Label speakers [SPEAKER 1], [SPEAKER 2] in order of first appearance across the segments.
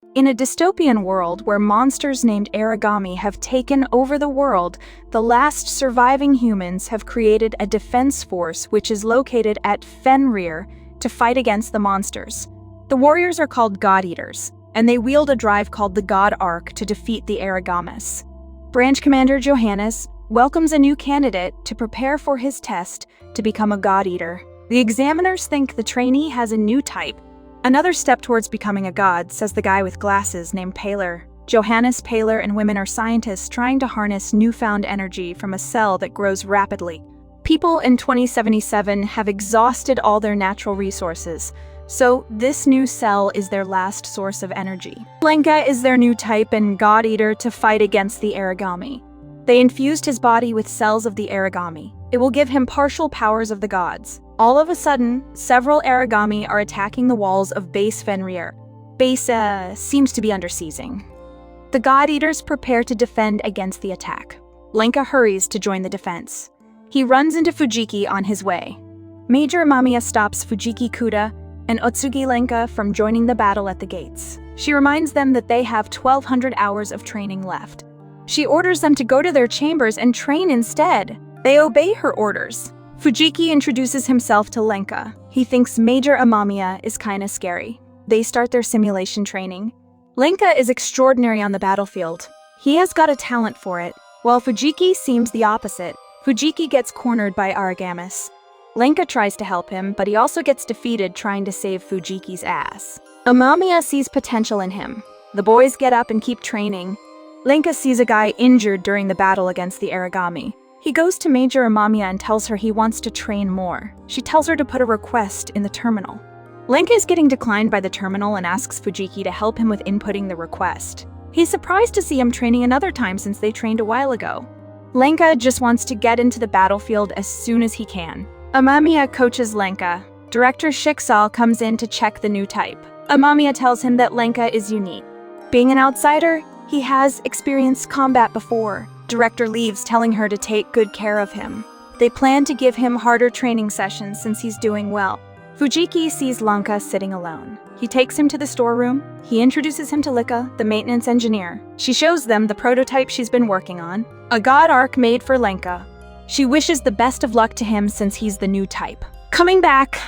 [SPEAKER 1] In a dystopian world where monsters named Aragami have taken over the world, the last surviving humans have created a defense force which is located at Fenrir to fight against the monsters. The warriors are called God Eaters, and they wield a drive called the God Arc to defeat the Aragamis. Branch Commander Johannes welcomes a new candidate to prepare for his test to become a God Eater. The examiners think the trainee has a new type. Another step towards becoming a god, says the guy with glasses named Paler. Johannes, Paler, and women are scientists trying to harness newfound energy from a cell that grows rapidly. People in 2077 have exhausted all their natural resources, so this new cell is their last source of energy. Lenka is their new type and God Eater to fight against the Aragami. They infused his body with cells of the Aragami. It will give him partial powers of the gods. All of a sudden, several Aragami are attacking the walls of base Fenrir. Base seems to be under sieging. The God Eaters prepare to defend against the attack. Lenka hurries to join the defense. He runs into Fujiki on his way. Major Amamiya stops Fujiki Kuda and Utsugi Lenka from joining the battle at the gates. She reminds them that they have 1,200 hours of training left. She orders them to go to their chambers and train instead. They obey her orders. Fujiki introduces himself to Lenka. He thinks Major Amamiya is kinda scary. They start their simulation training. Lenka is extraordinary on the battlefield. He has got a talent for it, while Fujiki seems the opposite. Fujiki gets cornered by Aragamis. Lenka tries to help him, but he also gets defeated trying to save Fujiki's ass. Amamiya sees potential in him. The boys get up and keep training. Lenka sees a guy injured during the battle against the Aragami. He goes to Major Amamiya and tells her he wants to train more. She tells her to put a request in the terminal. Lenka is getting declined by the terminal and asks Fujiki to help him with inputting the request. He's surprised to see him training another time since they trained a while ago. Lenka just wants to get into the battlefield as soon as he can. Amamiya coaches Lenka. Director Shiksal comes in to check the new type. Amamiya tells him that Lenka is unique. Being an outsider, he has experienced combat before. Director leaves, telling her to take good care of him. They plan to give him harder training sessions since he's doing well. Fujiki sees Lenka sitting alone. He takes him to the storeroom. He introduces him to Lika, the maintenance engineer. She shows them the prototype she's been working on, a God Arc made for Lenka. She wishes the best of luck to him since he's the new type. Coming back,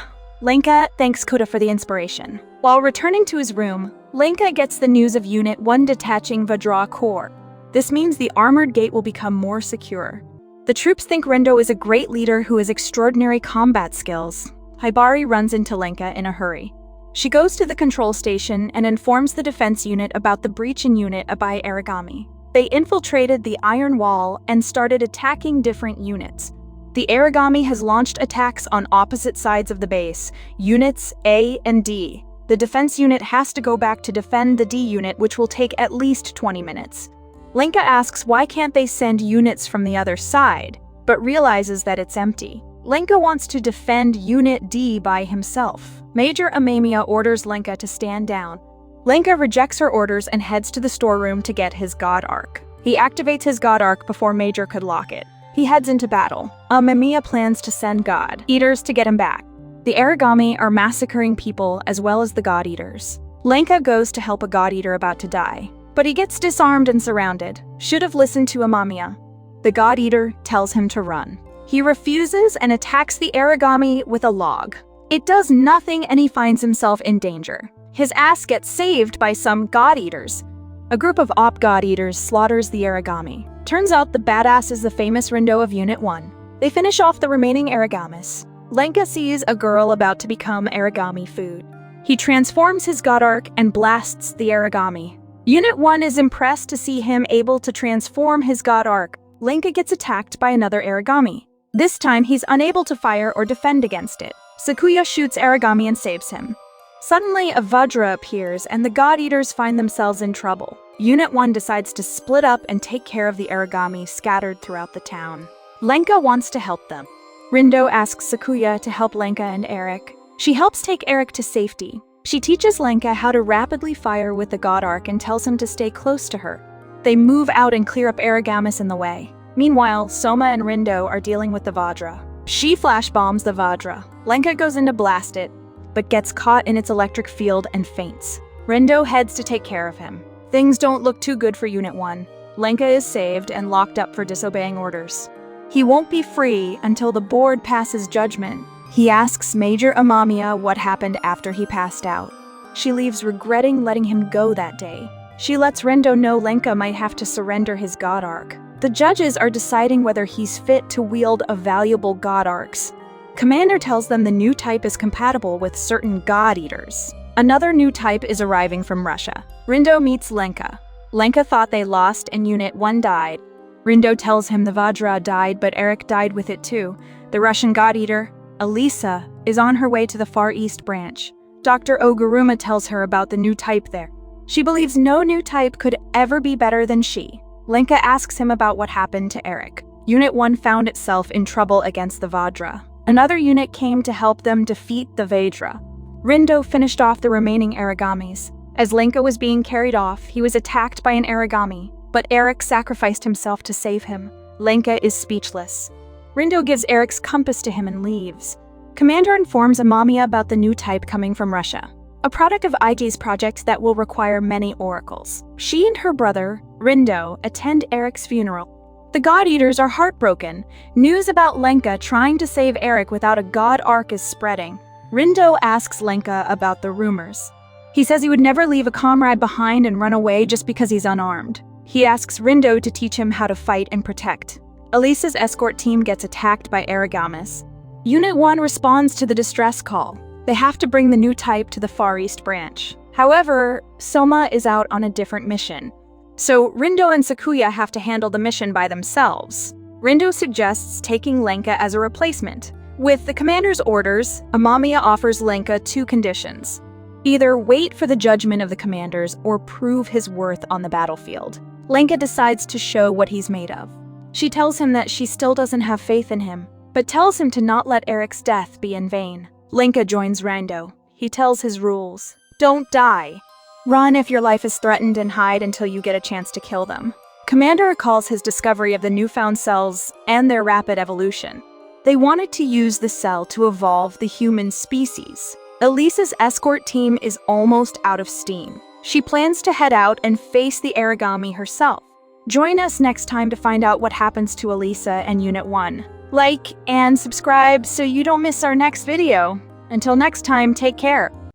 [SPEAKER 1] Lenka thanks Kuda for the inspiration. While returning to his room, Lenka gets the news of Unit 1 detaching Vajra core. This means the armored gate will become more secure. The troops think Rendo is a great leader who has extraordinary combat skills. Hibari runs into Lenka in a hurry. She goes to the control station and informs the defense unit about the breach in Unit by Aragami. They infiltrated the Iron Wall and started attacking different units. The Aragami has launched attacks on opposite sides of the base, Units A and D. The defense unit has to go back to defend the D unit, which will take at least 20 minutes. Lenka asks why can't they send units from the other side, but realizes that it's empty. Lenka wants to defend Unit D by himself. Major Amamiya orders Lenka to stand down. Lenka rejects her orders and heads to the storeroom to get his God Arc. He activates his God Arc before Major could lock it. He heads into battle. Amamiya plans to send God Eaters to get him back. The Aragami are massacring people as well as the God Eaters. Lenka goes to help a God Eater about to die, but he gets disarmed and surrounded. Should have listened to Amamiya. The God Eater tells him to run. He refuses and attacks the Aragami with a log. It does nothing and he finds himself in danger. His ass gets saved by some God Eaters. A group of Op God Eaters slaughters the Aragami. Turns out the badass is the famous Rendo of Unit 1. They finish off the remaining Aragamis. Lenka sees a girl about to become Aragami food. He transforms his God Arc and blasts the Aragami. Unit 1 is impressed to see him able to transform his God Arc. Lenka gets attacked by another Aragami. This time he's unable to fire or defend against it. Sakuya shoots Aragami and saves him. Suddenly a Vajra appears and the God Eaters find themselves in trouble. Unit 1 decides to split up and take care of the Aragami scattered throughout the town. Lenka wants to help them. Rendo asks Sakuya to help Lenka and Eric. She helps take Eric to safety. She teaches Lenka how to rapidly fire with the God Arc and tells him to stay close to her. They move out and clear up Aragamis in the way. Meanwhile, Soma and Rendo are dealing with the Vajra. She flash bombs the Vajra. Lenka goes in to blast it, but gets caught in its electric field and faints. Rindo heads to take care of him. Things don't look too good for Unit 1. Lenka is saved and locked up for disobeying orders. He won't be free until the board passes judgment. He asks Major Amamiya what happened after he passed out. She leaves regretting letting him go that day. She lets Rindo know Lenka might have to surrender his god arc. The judges are deciding whether he's fit to wield a valuable god arcs. Commander tells them the new type is compatible with certain god eaters. Another new type is arriving from Russia. Rindo meets Lenka. Lenka thought they lost and Unit 1 died. Rindo tells him the Vajra died, but Eric died with it too. The Russian god eater, Elisa, is on her way to the Far East branch. Dr. Oguruma tells her about the new type there. She believes no new type could ever be better than she. Lenka asks him about what happened to Eric. Unit 1 found itself in trouble against the Vajra. Another unit came to help them defeat the Vajra. Rindo finished off the remaining Aragamis. As Lenka was being carried off, he was attacked by an Aragami, but Eric sacrificed himself to save him. Lenka is speechless. Rindo gives Eric's compass to him and leaves. Commander informs Amamiya about the new type coming from Russia, a product of Aiki's project that will require many oracles. She and her brother, Rindo, attend Eric's funeral. The God Eaters are heartbroken. News about Lenka trying to save Eric without a god arc is spreading. Rindo asks Lenka about the rumors. He says he would never leave a comrade behind and run away just because he's unarmed. He asks Rindo to teach him how to fight and protect. Elisa's escort team gets attacked by Aragamis. Unit 1 responds to the distress call. They have to bring the new type to the Far East branch. However, Soma is out on a different mission. So Rindo and Sakuya have to handle the mission by themselves. Rindo suggests taking Lenka as a replacement. With the commander's orders, Amamiya offers Lenka 2 conditions. Either wait for the judgment of the commanders or prove his worth on the battlefield. Lenka decides to show what he's made of. She tells him that she still doesn't have faith in him, but tells him to not let Eric's death be in vain. Lenka joins Rindo. He tells his rules. Don't die. Run if your life is threatened and hide until you get a chance to kill them. Commander recalls his discovery of the newfound cells and their rapid evolution. They wanted to use the cell to evolve the human species. Elisa's escort team is almost out of steam. She plans to head out and face the Aragami herself. Join us next time to find out what happens to Elisa and Unit 1. Like and subscribe so you don't miss our next video. Until next time, take care.